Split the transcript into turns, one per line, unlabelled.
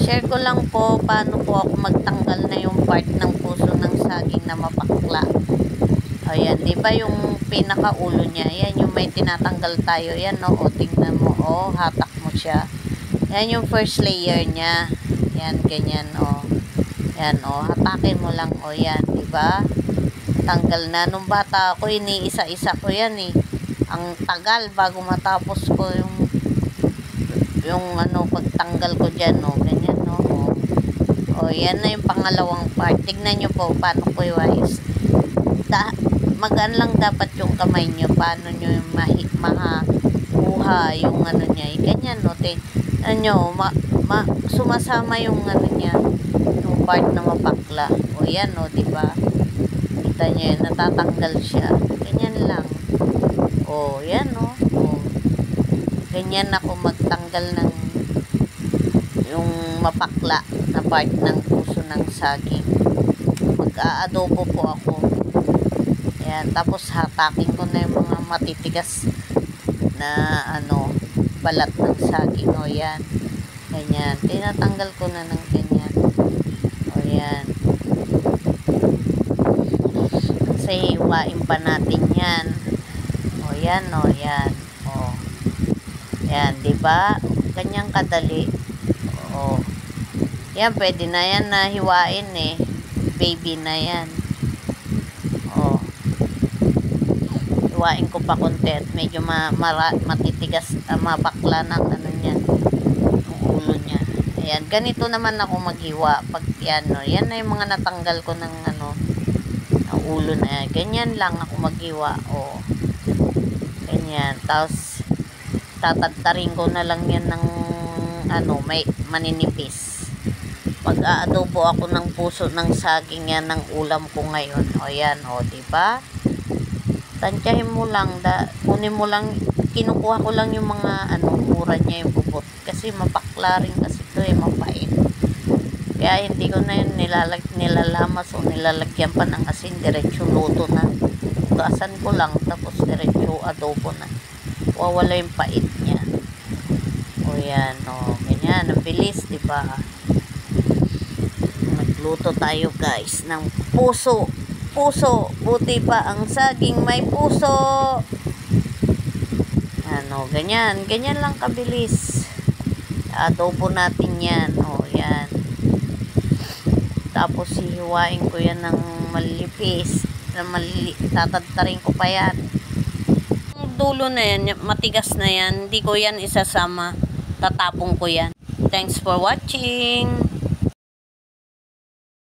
share ko lang po paano po ako magtanggal na yung part ng puso ng saging na mapakla. Ayan, di ba yung pinakaulo niya, yan yung may tinatanggal tayo, yan no, o tingnan mo, o hatak mo siya. Yan yung first layer niya. Yan, ganyan, o. Yan, o, hatakin mo lang, o, yan, di ba? Tanggal na. Nung bata ako, iniisa-isa ko yan, eh. Ang tagal bago matapos ko yung ano, pagtanggal ko dyan, no, ganyan, no, o. O, yan na yung pangalawang part. Tignan nyo po, paano ko iwais. Magaan lang dapat yung kamay nyo, paano nyo makuha yung ano niya, ganyan, no, ano, sumasama yung ano niya, yung part na mapakla, o yan, no, diba, kita nyo yun, natatanggal siya, ganyan lang, o yan, no, o, ganyan ako magtanggal ng yung mapakla na part ng puso ng saging. Mag-aadobo po ako. Ayan, tapos hatakin ko na yung mga matitigas na ano, balat ng saging. O yan, ganyan, tinatanggal ko na ng ganyan. O yan, kasi hiwain pa natin yan. O yan, o yan, o yan, diba, ganyang kadali. O yan, pwede na yan na hiwain, eh, baby na yan. Hiwain ko pa konti at medyo matitigas, mapakla ng ano niyan, yung ulo niya. Ayan, ganito naman ako maghiwa pag yan, no, yan na yung mga natanggal ko ng ano, ng ulo na yan. Ganyan lang ako maghiwa, o ganyan, tapos tatadtarin ko na lang yan ng ano, may maninipis. Mag-aadobo ako ng puso ng saging yan ng ulam ko ngayon. O yan, o, diba? Tansyahin mo lang, kunin mo lang, kinukuha ko lang yung mga ano, mura niya, yung bubot. Kasi mapakla rin kasi ito, eh, mapait. Kaya hindi ko na yun nilalamas o nilalagyan pa ng asin, diretso luto na. Tuasan ko lang, tapos diretso adobo na. Wawala yung pait niya. O yan, o, ganyan, ang bilis, diba? Magluto tayo, guys, ng puso. Buti pa ang saging may puso. Ano, ganyan lang kabilis. Adobo natin yan, o yan. Tapos hihiwain ko yan ng malipis, tatadtarin ko pa yan. Ang dulo na yan, matigas na yan, hindi ko yan isasama, tatapong ko yan. Thanks for watching.